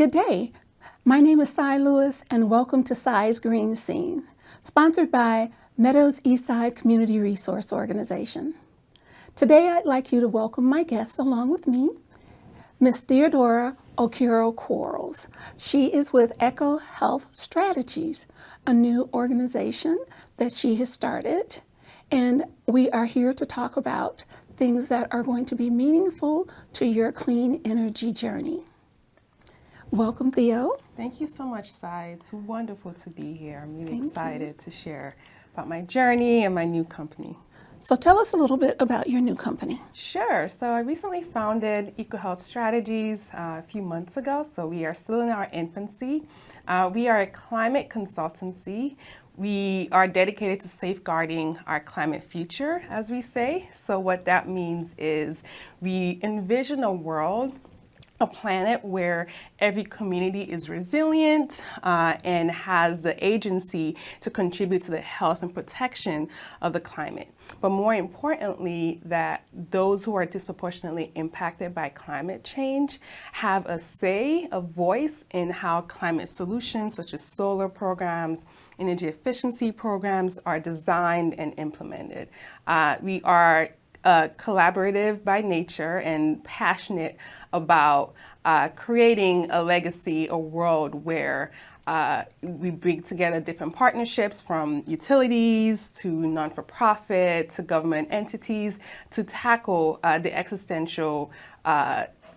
Good day. My name is Cy Lewis, and welcome to Cy's Green Scene, sponsored by Meadows Eastside Community Resource Organization. Today, I'd like you to welcome my guest along with me, Ms. Theodora Okiro Quarles. She is with Echo Health Strategies, a new organization that she has started, and we are here to talk about things that are going to be meaningful to your clean energy journey. Welcome, Theo. Thank you so much, Cy. It's wonderful to be here. I'm really excited to share about my journey and my new company. So tell us a little bit about your new company. Sure. So I recently founded Eco Health Strategies a few months ago, so we are still in our infancy. We are a climate consultancy. We are dedicated to safeguarding our climate future, as we say. So what that means is we envision a planet where every community is resilient and has the agency to contribute to the health and protection of the climate. But more importantly, that those who are disproportionately impacted by climate change have a say, a voice in how climate solutions such as solar programs, energy efficiency programs are designed and implemented. We are collaborative by nature and passionate about creating a legacy, a world where we bring together different partnerships from utilities to non-for-profit to government entities to tackle the existential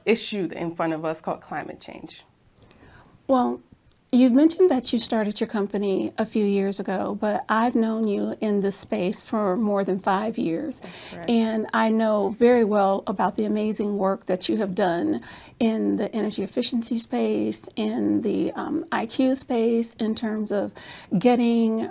issue in front of us called climate change. Well, you've mentioned that you started your company a few years ago, but I've known you in this space for more than 5 years. That's correct. And I know very well about the amazing work that you have done in the energy efficiency space, in the IQ space, in terms of getting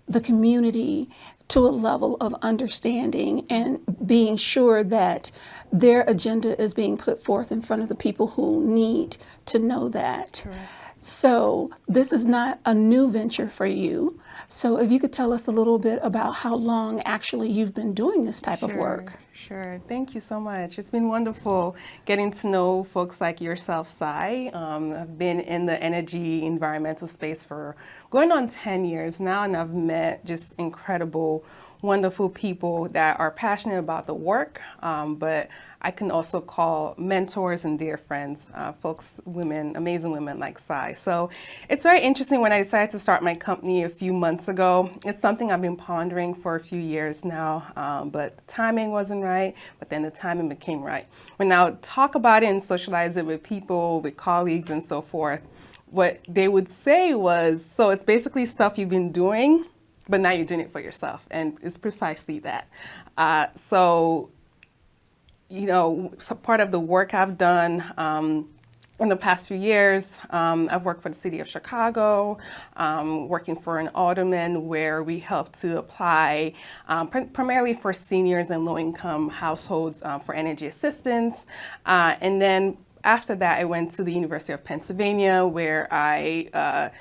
the community to a level of understanding and being sure that their agenda is being put forth in front of the people who need to know that. Correct. So this is not a new venture for you. So if you could tell us a little bit about how long actually you've been doing this type of work. Sure. Thank you so much. It's been wonderful getting to know folks like yourself, Cy. I've been in the energy environmental space for going on 10 years now, and I've met just incredible, wonderful people that are passionate about the work, but I can also call mentors and dear friends, folks, women, amazing women like Cy. So it's very interesting when I decided to start my company a few months ago. It's something I've been pondering for a few years now, but the timing wasn't right, but then the timing became right. When I would talk about it and socialize it with people, with colleagues and so forth, what they would say was, so it's basically stuff you've been doing, but now you're doing it for yourself. And it's precisely that. So part of the work I've done in the past few years, I've worked for the city of Chicago, working for an alderman where we help to apply primarily for seniors and low-income households for energy assistance. And then after that, I went to the University of Pennsylvania where I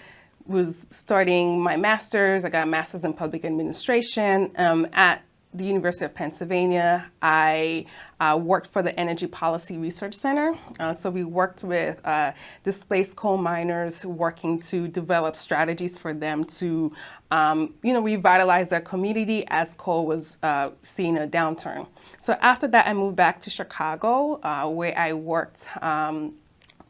was starting my master's. I got a master's in public administration. At the University of Pennsylvania, I worked for the Energy Policy Research Center. So we worked with displaced coal miners working to develop strategies for them to, revitalize their community as coal was seeing a downturn. So after that, I moved back to Chicago, where I worked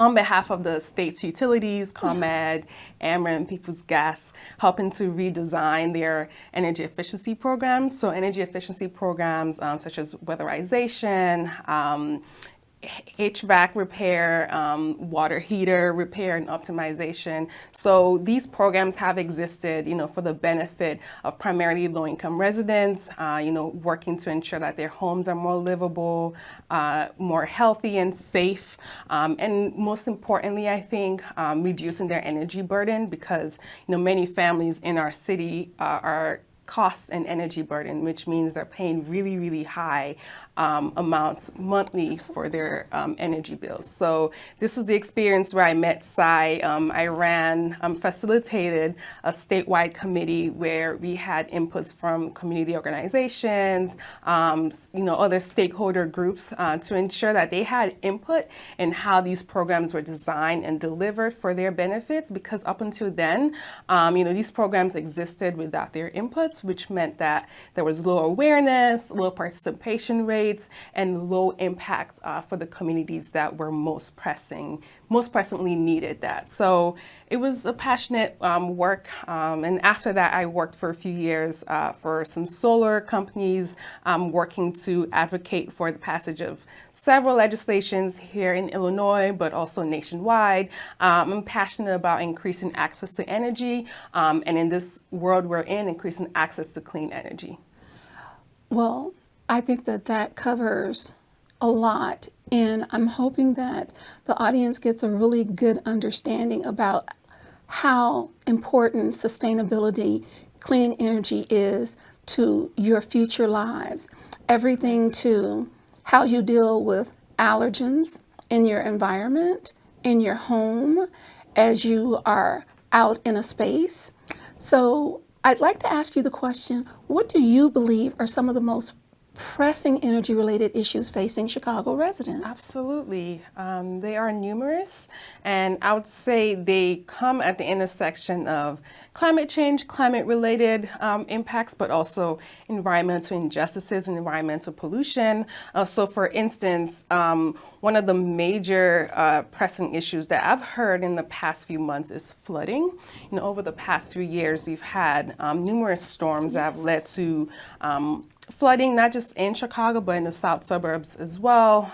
on behalf of the state's utilities, ComEd, Ameren, Peoples Gas, helping to redesign their energy efficiency programs. So energy efficiency programs such as weatherization, HVAC repair, water heater repair and optimization. So these programs have existed, for the benefit of primarily low-income residents, working to ensure that their homes are more livable, more healthy and safe, and most importantly, I think, reducing their energy burden because, many families in our city are costs and energy burden, which means they're paying really, really high amounts monthly for their energy bills. So this was the experience where I met Sai. I facilitated a statewide committee where we had inputs from community organizations, other stakeholder groups to ensure that they had input in how these programs were designed and delivered for their benefits. Because up until then, these programs existed without their inputs, which meant that there was low awareness, low participation rates, and low impact for the communities that were most presently needed that. So it was a passionate work. And after that, I worked for a few years for some solar companies, working to advocate for the passage of several legislations here in Illinois, but also nationwide. I'm passionate about increasing access to energy, and in this world we're in, increasing access to clean energy. Well, I think that covers a lot, and I'm hoping that the audience gets a really good understanding about how important sustainability, clean energy is to your future lives. Everything to how you deal with allergens in your environment, in your home, as you are out in a space. So I'd like to ask you the question, what do you believe are some of the most pressing energy-related issues facing Chicago residents? Absolutely. They are numerous, and I would say they come at the intersection of climate change, climate-related impacts, but also environmental injustices and environmental pollution. So for instance, one of the major pressing issues that I've heard in the past few months is flooding. Over the past few years, we've had numerous storms that have led to flooding, not just in Chicago, but in the south suburbs as well.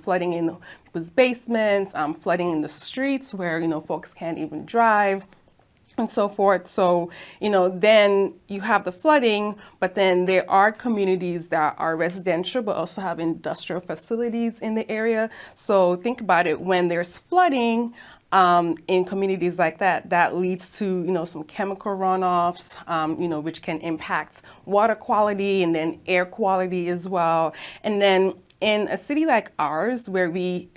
Flooding in people's basements, flooding in the streets where, folks can't even drive, and so forth. So, then you have the flooding, but then there are communities that are residential, but also have industrial facilities in the area. So think about it, when there's flooding, in communities like that, that leads to, some chemical runoffs, which can impact water quality and then air quality as well. And then in a city like ours, where we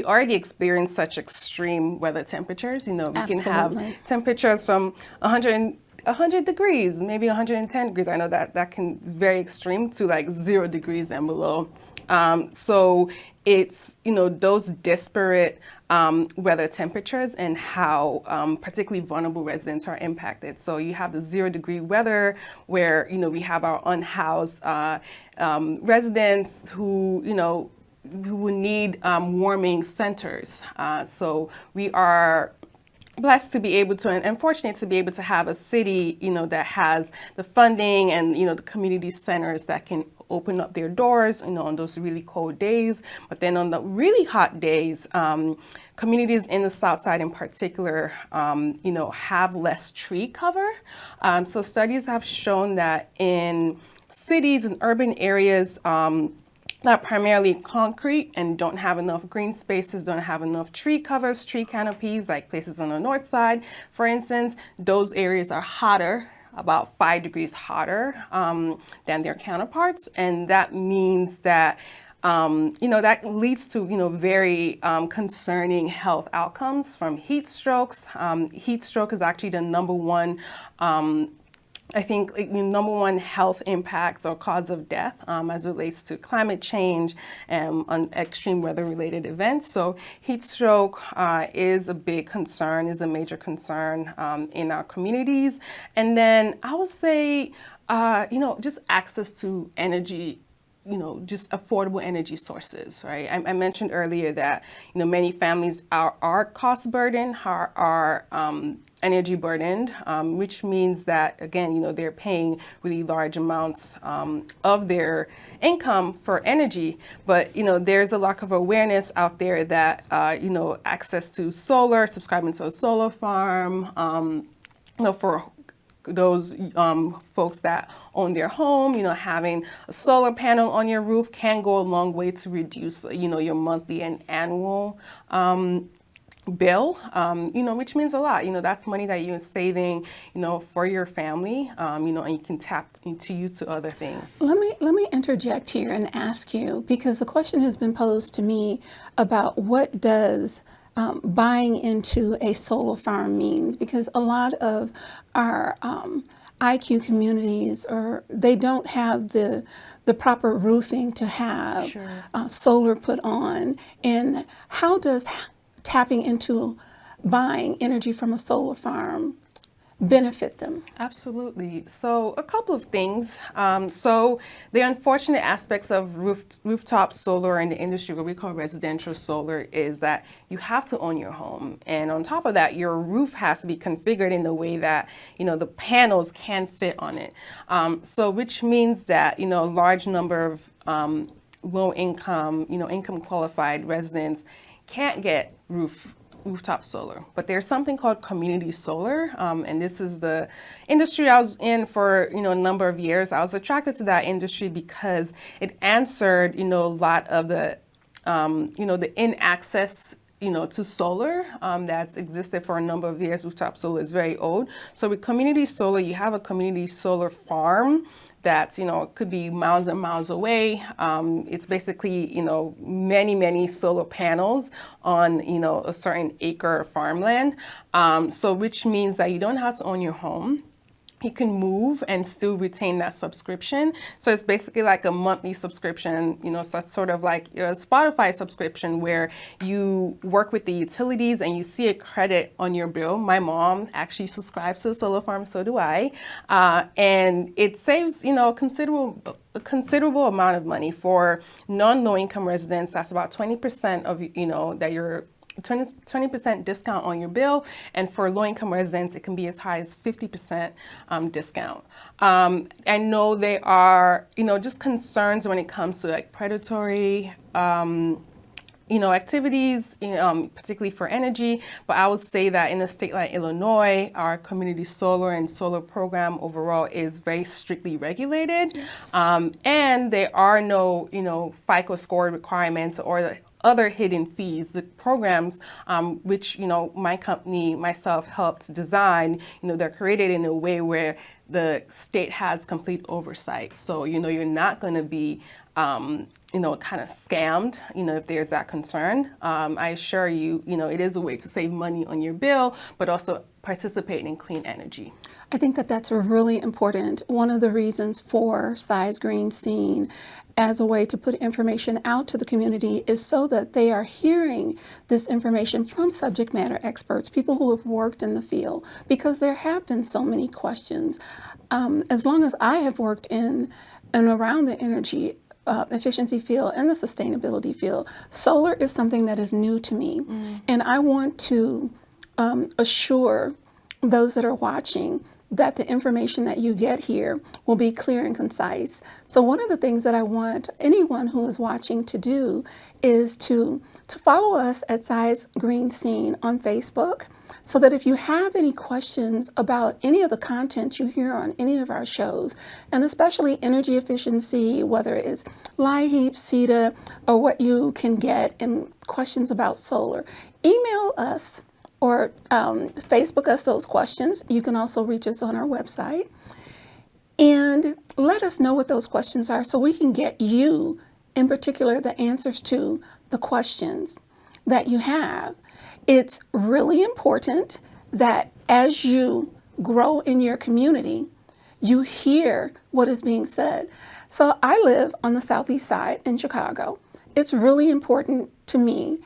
already experience such extreme weather temperatures, we can have temperatures from 100 degrees, maybe 110 degrees. I know that can be very extreme, to like 0 degrees and below. So it's, those disparate weather temperatures and how particularly vulnerable residents are impacted. So you have the 0-degree weather where, we have our unhoused residents who, who will need warming centers. So we are blessed to be able to, and fortunate to be able to have a city, that has the funding and, the community centers that can open up their doors, on those really cold days. But then on the really hot days, communities in the South Side in particular, have less tree cover. So studies have shown that in cities and urban areas, that primarily concrete and don't have enough green spaces, don't have enough tree covers, tree canopies, like places on the north side, for instance, those areas are hotter, about 5 degrees hotter than their counterparts. And that means that, that leads to, very concerning health outcomes from heat strokes. Heat stroke is actually the number one the number one health impact or cause of death as it relates to climate change and extreme weather-related events. So heat stroke is a big concern, is a major concern in our communities. And then I would say, just access to energy, just affordable energy sources, right? I mentioned earlier that, many families are cost burdened, are energy burdened, which means that, again, they're paying really large amounts of their income for energy. But, there's a lack of awareness out there that, access to solar, subscribing to a solar farm, for those folks that own their home, having a solar panel on your roof can go a long way to reduce, your monthly and annual bill, which means a lot. That's money that you're saving, for your family, and you can tap into use to other things. Let me interject here and ask you, because the question has been posed to me about what does buying into a solar farm means, because a lot of our IQ communities, or they don't have the proper roofing to have Sure. solar put on. And how does tapping into buying energy from a solar farm benefit them? Absolutely. So a couple of things. So the unfortunate aspects of rooftop solar in the industry, what we call residential solar, is that you have to own your home. And on top of that, your roof has to be configured in a way that, the panels can fit on it. So which means that, a large number of low income, income qualified residents can't get rooftop solar. But there's something called community solar, and this is the industry I was in for a number of years. I was attracted to that industry because it answered a lot of the the in-access to solar that's existed for a number of years. Rooftop solar is very old. So with community solar, you have a community solar farm that could be miles and miles away. It's basically many solar panels on a certain acre of farmland. So which means that you don't have to own your home. You can move and still retain that subscription. So it's basically like a monthly subscription, so it's sort of like a Spotify subscription where you work with the utilities and you see a credit on your bill. My mom actually subscribes to a solar farm, so do I. And it saves, a considerable amount of money. For non-low income residents, that's about 20% of, that you're 20% discount on your bill, and for low-income residents, it can be as high as 50% discount. I know there are, just concerns when it comes to like predatory, activities, particularly for energy. But I would say that in a state like Illinois, our community solar and solar program overall is very strictly regulated. Yes. And there are no, FICO score requirements or other hidden fees. The programs, which, my company, myself, helped design, they're created in a way where the state has complete oversight. So, you're not going to be, kind of scammed, if there's that concern. I assure you, it is a way to save money on your bill, but also participate in clean energy. I think that that's really important. One of the reasons for Size Green Scene as a way to put information out to the community is so that they are hearing this information from subject matter experts, people who have worked in the field, because there have been so many questions. As long as I have worked in and around the energy efficiency field and the sustainability field, solar is something that is new to me. And I want to assure those that are watching that the information that you get here will be clear and concise. So one of the things that I want anyone who is watching to do is to follow us at Size Green Scene on Facebook, so that if you have any questions about any of the content you hear on any of our shows, and especially energy efficiency, whether it's LIHEAP, CETA, or what you can get in questions about solar, email us or Facebook us those questions. You can also reach us on our website and let us know what those questions are so we can get you, in particular, the answers to the questions that you have. It's really important that as you grow in your community, you hear what is being said. So I live on the southeast side in Chicago. It's really important to me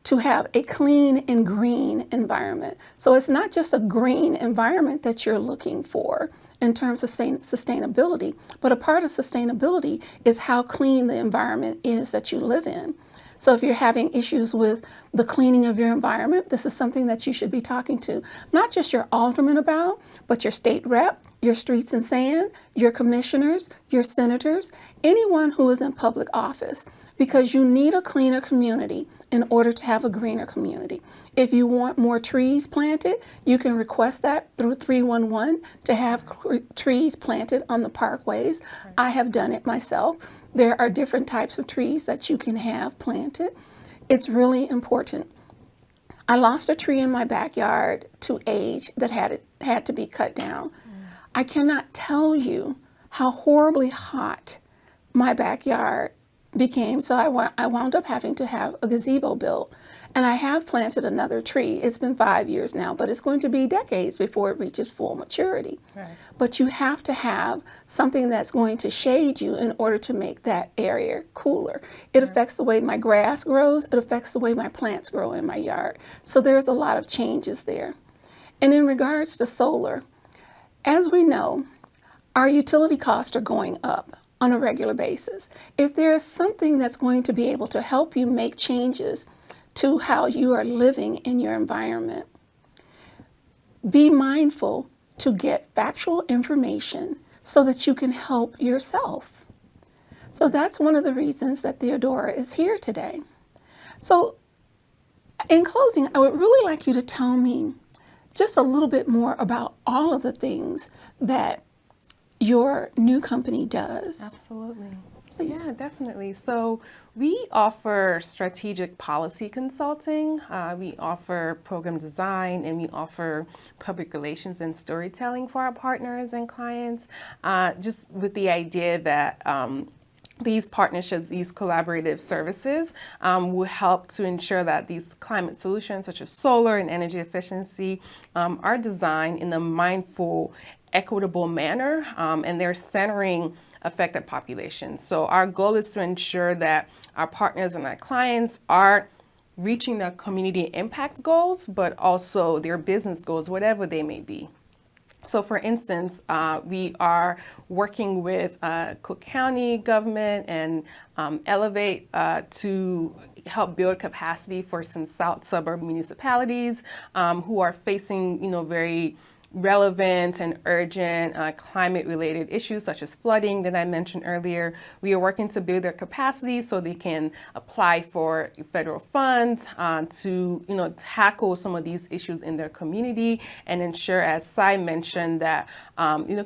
to have a clean and green environment. So it's not just a green environment that you're looking for in terms of sustainability, but a part of sustainability is how clean the environment is that you live in. So if you're having issues with the cleaning of your environment, this is something that you should be talking to not just your alderman about, but your state rep, your streets and sand, your commissioners, your senators, anyone who is in public office, because you need a cleaner community in order to have a greener community. If you want more trees planted, you can request that through 311 to have trees planted on the parkways. Right. I have done it myself. There are different types of trees that you can have planted. It's really important. I lost a tree in my backyard to age that had to be cut down. I cannot tell you how horribly hot my backyard became. So I wound up having to have a gazebo built. And I have planted another tree. It's been 5 years now, but it's going to be decades before it reaches full maturity. Right. But you have to have something that's going to shade you in order to make that area cooler. It affects the way my grass grows. It affects the way my plants grow in my yard. So there's a lot of changes there. And in regards to solar, as we know, our utility costs are going up on a regular basis. If there is something that's going to be able to help you make changes to how you are living in your environment, be mindful to get factual information so that you can help yourself. So that's one of the reasons that Theodora is here today. So in closing, I would really like you to tell me just a little bit more about all of the things that your new company does. Absolutely. Please. Yeah, definitely. So we offer strategic policy consulting, we offer program design, and we offer public relations and storytelling for our partners and clients, just with the idea that these partnerships, these collaborative services will help to ensure that these climate solutions such as solar and energy efficiency are designed in a mindful, equitable manner, and they're centering affected populations. So our goal is to ensure that our partners and our clients are reaching their community impact goals, but also their business goals, whatever they may be. So for instance, we are working with Cook County government and Elevate to help build capacity for some South suburb municipalities who are facing, very relevant and urgent climate-related issues such as flooding that I mentioned earlier. We are working to build their capacity so they can apply for federal funds to, tackle some of these issues in their community and ensure, as Sai mentioned, that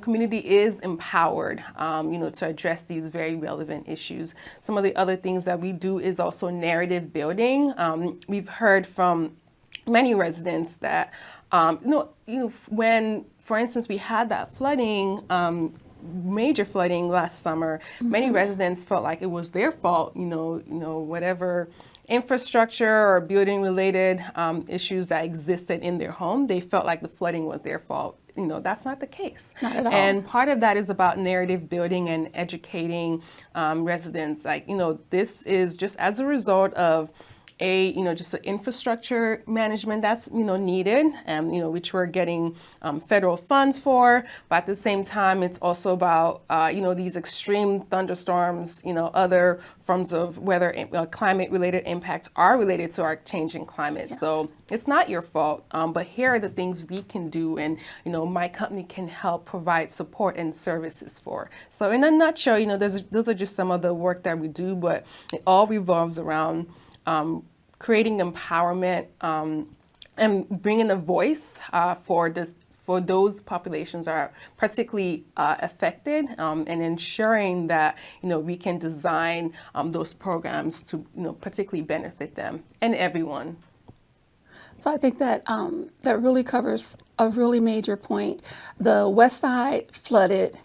community is empowered, to address these very relevant issues. Some of the other things that we do is also narrative building. We've heard from many residents that when, for instance, we had that flooding, major flooding last summer, many residents felt like it was their fault, whatever infrastructure or building related issues that existed in their home, they felt like the flooding was their fault. That's not the case. Not at all. And part of that is about narrative building and educating residents. This is just as a result of just an infrastructure management that's, needed and, which we're getting federal funds for. But at the same time, it's also about, these extreme thunderstorms, other forms of weather, climate related impacts are related to our changing climate. Yes. So it's not your fault, but here are the things we can do. And, my company can help provide support and services for. So in a nutshell, those are just some of the work that we do, but it all revolves around creating empowerment and bringing a voice for those populations that are particularly affected, and ensuring that we can design those programs to particularly benefit them and everyone. So I think that that really covers a really major point. The West Side flooded,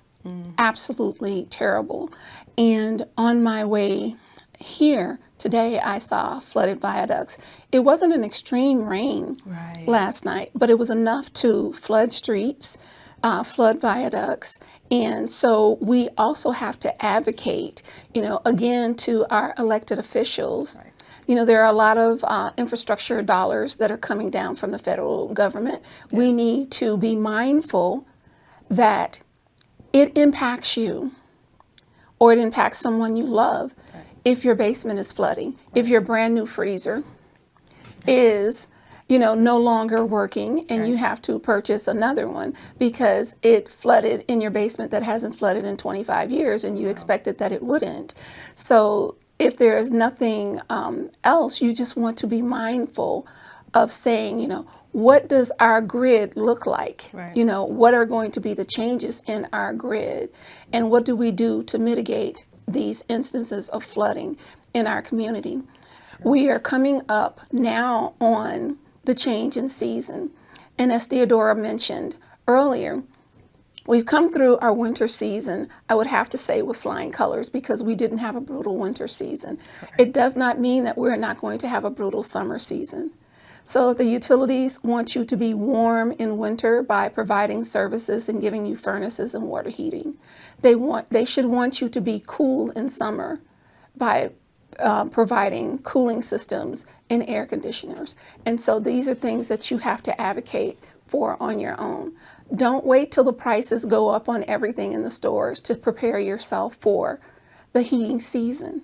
absolutely terrible. And on my way here today, I saw flooded viaducts. It wasn't an extreme rain last night, but it was enough to flood streets, flood viaducts. And so we also have to advocate, again, to our elected officials. There are a lot of infrastructure dollars that are coming down from the federal government. Yes. We need to be mindful that it impacts you or it impacts someone you love. If your basement is flooding, if your brand new freezer is, no longer working and you have to purchase another one because it flooded in your basement that hasn't flooded in 25 years and you expected that it wouldn't. So if there is nothing else, you just want to be mindful of saying, what does our grid look like? What are going to be the changes in our grid? And what do we do to mitigate these instances of flooding in our community? We are coming up now on the change in season. And as Theodora mentioned earlier, we've come through our winter season, I would have to say, with flying colors, because we didn't have a brutal winter season. Correct. It does not mean that we're not going to have a brutal summer season. So if the utilities want you to be warm in winter by providing services and giving you furnaces and water heating, they should want you to be cool in summer by providing cooling systems and air conditioners. And so these are things that you have to advocate for on your own. Don't wait till the prices go up on everything in the stores to prepare yourself for the heating season.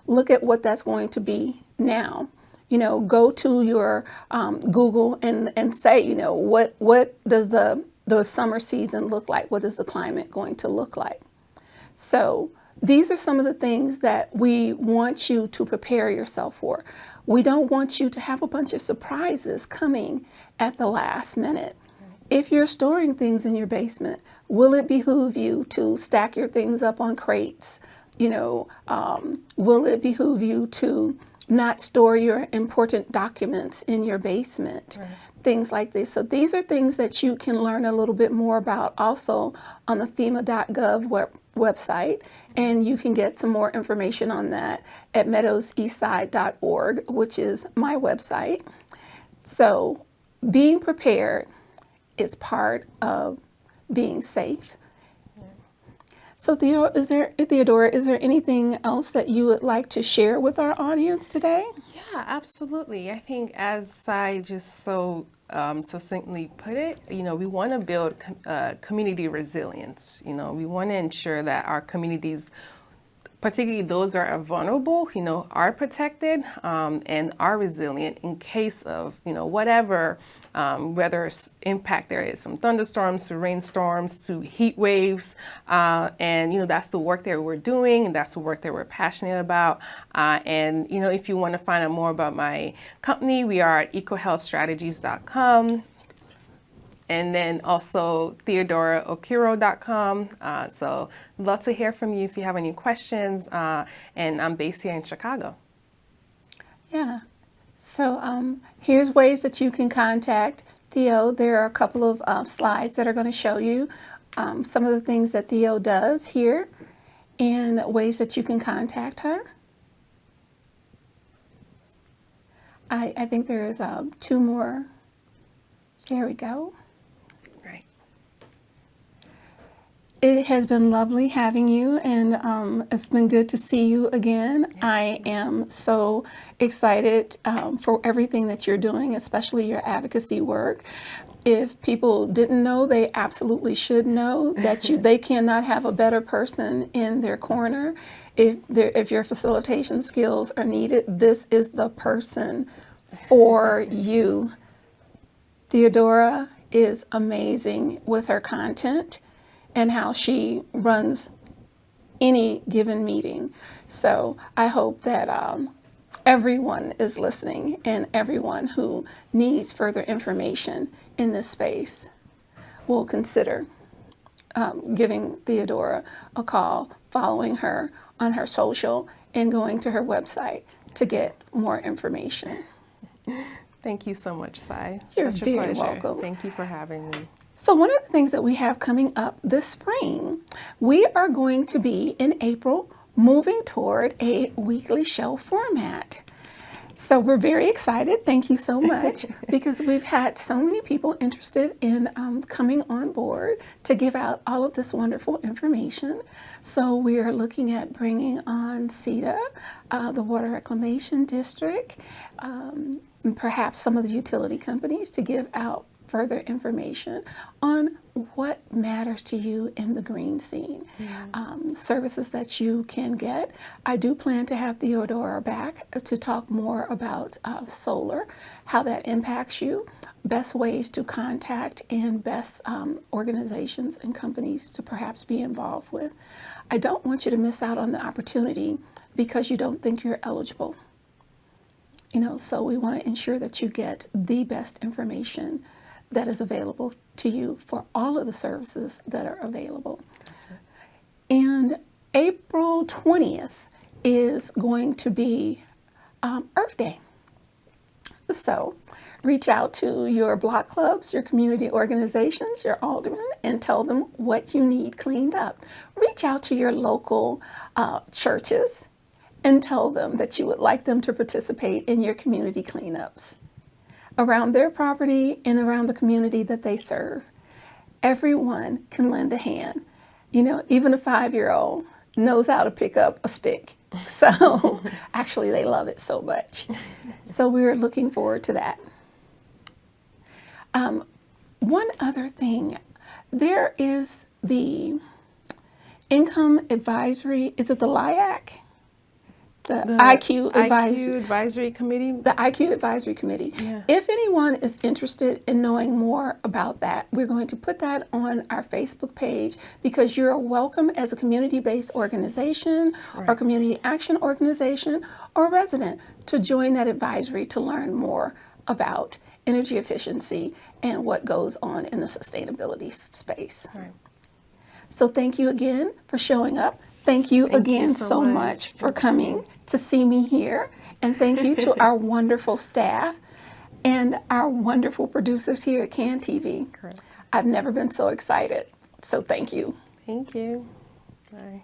Look at what that's going to be now. Go to your Google and say, what does the summer season look like? What is the climate going to look like? So these are some of the things that we want you to prepare yourself for. We don't want you to have a bunch of surprises coming at the last minute. If you're storing things in your basement, will it behoove you to stack your things up on crates? Will it behoove you to not store your important documents in your basement? Right. Things like this. So these are things that you can learn a little bit more about also on the FEMA.gov website, and you can get some more information on that at meadowseastside.org, which is my website. So being prepared is part of being safe. So Theodora, is there anything else that you would like to share with our audience today? Yeah, absolutely. I think as Sai just so succinctly put it, we want to build community resilience. We want to ensure that our communities, particularly those that are vulnerable, are protected and are resilient in case of, whatever, whether it's impact there is from thunderstorms to rainstorms to heat waves. And, that's the work that we're doing, and that's the work that we're passionate about. And, if you want to find out more about my company, we are at ecohealthstrategies.com. And then also TheodoraOkiro.com. So love to hear from you if you have any questions. And I'm based here in Chicago. Yeah. So here's ways that you can contact Theo. There are a couple of slides that are going to show you some of the things that Theo does here and ways that you can contact her. I think there's 2 more. There we go. It has been lovely having you, and it's been good to see you again. I am so excited for everything that you're doing, especially your advocacy work. If people didn't know, they absolutely should know that they cannot have a better person in their corner. If your facilitation skills are needed, this is the person for you. Theodora is amazing with her content and how she runs any given meeting. So I hope that everyone is listening, and everyone who needs further information in this space will consider giving Theodora a call, following her on her social, and going to her website to get more information. Thank you so much, Sai. You're Such a very pleasure. welcome. Thank you for having me. So one of the things that we have coming up this spring, we are going to be in April moving toward a weekly show format. So we're very excited. Thank you so much, because we've had so many people interested in coming on board to give out all of this wonderful information. So we are looking at bringing on CETA, the Water Reclamation District, and perhaps some of the utility companies to give out further information on what matters to you in the green scene, services that you can get. I do plan to have Theodora back to talk more about solar, how that impacts you, best ways to contact, and best organizations and companies to perhaps be involved with. I don't want you to miss out on the opportunity because you don't think you're eligible. So we want to ensure that you get the best information that is available to you for all of the services that are available. And April 20th is going to be Earth Day. So Reach out to your block clubs, your community organizations, your aldermen, and tell them what you need cleaned up. Reach out to your local churches and tell them that you would like them to participate in your community cleanups around their property and around the community that they serve. Everyone can lend a hand. You know, even a 5-year-old knows how to pick up a stick. So actually they love it so much. So we're looking forward to that. One other thing, there is the Income Advisory, is it the LIAC? The IQ Advisory Committee. The IQ Advisory Committee. Yeah. If anyone is interested in knowing more about that, we're going to put that on our Facebook page, because you're welcome as a community-based organization or community action organization or resident to join that advisory to learn more about energy efficiency and what goes on in the sustainability space. Right. So thank you again for showing up. Thank you again so much for coming to see me here. And thank you to our wonderful staff and our wonderful producers here at CAN TV. Correct. I've never been so excited. So thank you. Thank you. Bye.